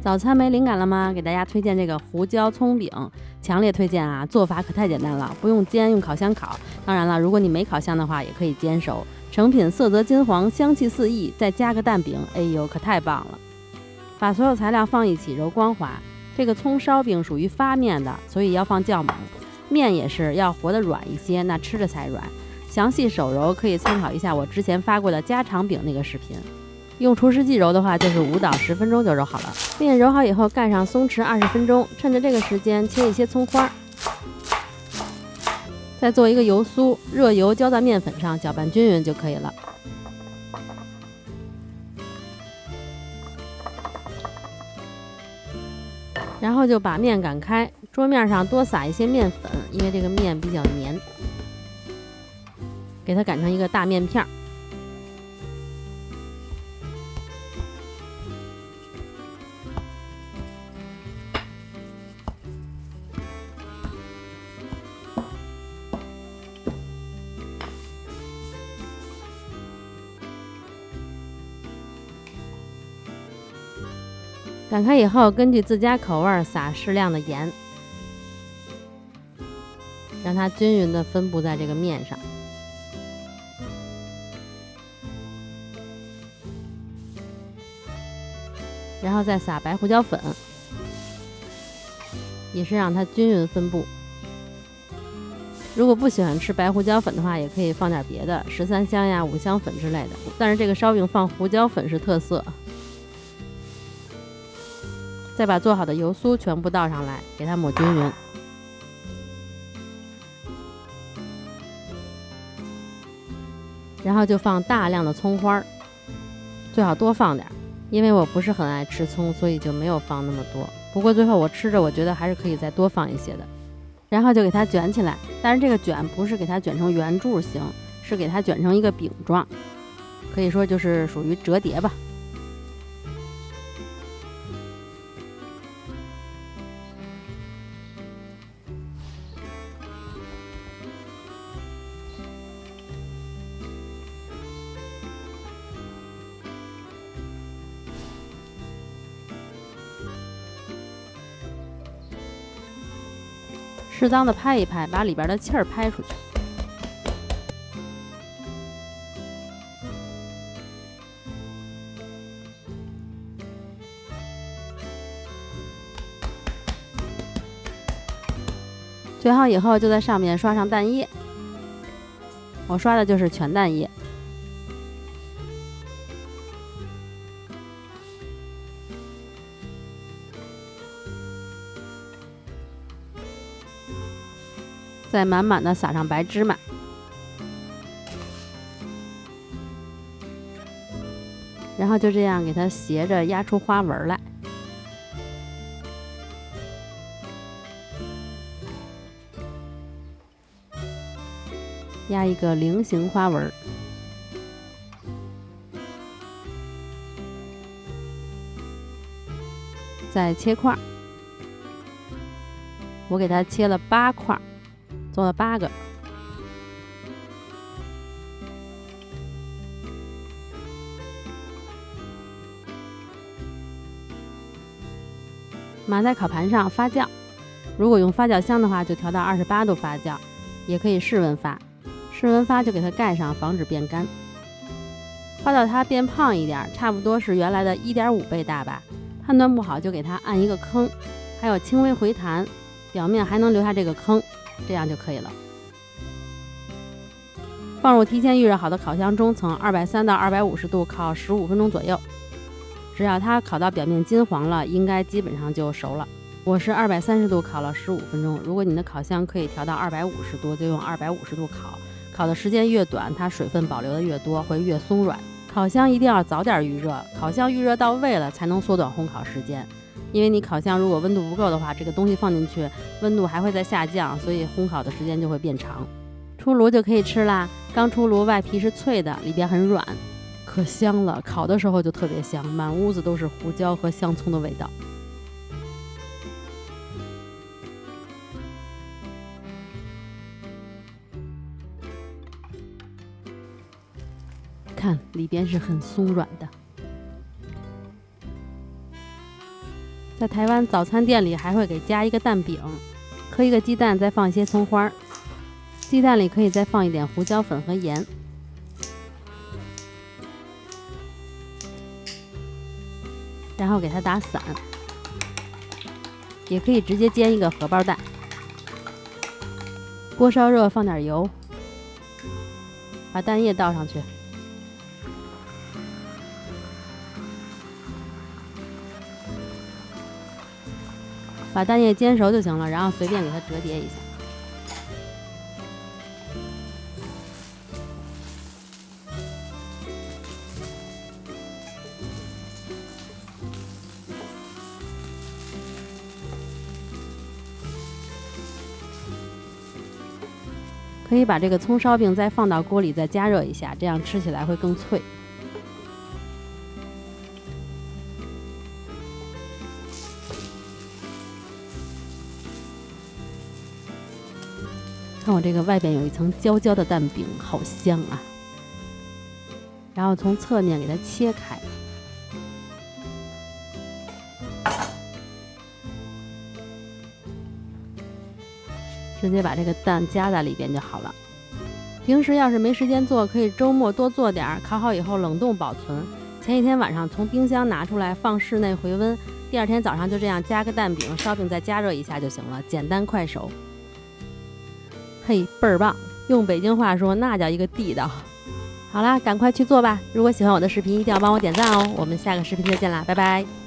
早餐没灵感了吗？给大家推荐这个胡椒葱饼，强烈推荐啊！做法可太简单了，不用煎，用烤箱烤。当然了，如果你没烤箱的话，也可以煎熟。成品色泽金黄，香气四溢，再加个蛋饼，哎呦，可太棒了！把所有材料放一起揉光滑。这个葱烧饼属于发面的，所以要放较猛。面也是要和得软一些，那吃着才软。详细手揉可以参考一下我之前发过的家常饼那个视频。用除湿剂揉的话，就是5到10分钟就揉好了。面揉好以后，盖上松弛20分钟。趁着这个时间，切一些葱花，再做一个油酥，热油浇在面粉上，搅拌均匀就可以了。然后就把面擀开，桌面上多撒一些面粉，因为这个面比较黏，给它擀成一个大面片。擀开以后，根据自家口味撒适量的盐，让它均匀地分布在这个面上。然后再撒白胡椒粉，也是让它均匀分布。如果不喜欢吃白胡椒粉的话，也可以放点别的，13香呀、5香粉之类的。但是这个烧饼放胡椒粉是特色。再把做好的油酥全部倒上来，给它抹均匀。然后就放大量的葱花，最好多放点，因为我不是很爱吃葱，所以就没有放那么多。不过最后我吃着，我觉得还是可以再多放一些的。然后就给它卷起来，但是这个卷不是给它卷成圆柱形，是给它卷成一个饼状，可以说就是属于折叠吧。适当的拍一拍，把里边的气儿拍出去。卷好以后，就在上面刷上蛋液，我刷的就是全蛋液。再满满的撒上白芝麻，然后就这样给它斜着压出花纹来。压一个菱形花纹，再切块，我给它切了8块。做了8个，码在烤盘上发酵。如果用发酵箱的话，就调到28度发酵，也可以室温发。室温发就给它盖上，防止变干。发到它变胖一点，差不多是原来的1.5倍大吧。判断不好就给它按一个坑，还有轻微回弹，表面还能留下这个坑。这样就可以了。放入提前预热好的烤箱中，从230到250度烤15分钟左右。只要它烤到表面金黄了，应该基本上就熟了。我是230度烤了15分钟，如果你的烤箱可以调到250度，就用250度烤。烤的时间越短，它水分保留的越多，会越松软。烤箱一定要早点预热，烤箱预热到位了才能缩短烘烤时间。因为你烤箱如果温度不够的话，这个东西放进去温度还会再下降，所以烘烤的时间就会变长。出炉就可以吃啦。刚出炉，外皮是脆的，里边很软，可香了。烤的时候就特别香，满屋子都是胡椒和香葱的味道。看里边是很松软的。在台湾早餐店里还会给加一个蛋饼，磕一个鸡蛋，再放一些葱花。鸡蛋里可以再放一点胡椒粉和盐，然后给它打散。也可以直接煎一个荷包蛋。锅烧热，放点油，把蛋液倒上去，把蛋液煎熟就行了，然后随便给它折叠一下。可以把这个葱烧饼再放到锅里，再加热一下，这样吃起来会更脆。看我这个外边有一层焦焦的蛋饼，好香啊！然后从侧面给它切开。直接把这个蛋夹在里边就好了。平时要是没时间做，可以周末多做点，烤好以后冷冻保存。前一天晚上从冰箱拿出来放室内回温，第二天早上就这样加个蛋饼，烧饼再加热一下就行了，简单快手。嘿，倍儿棒！用北京话说，那叫一个地道。好啦，赶快去做吧！如果喜欢我的视频，一定要帮我点赞哦。我们下个视频再见啦，拜拜。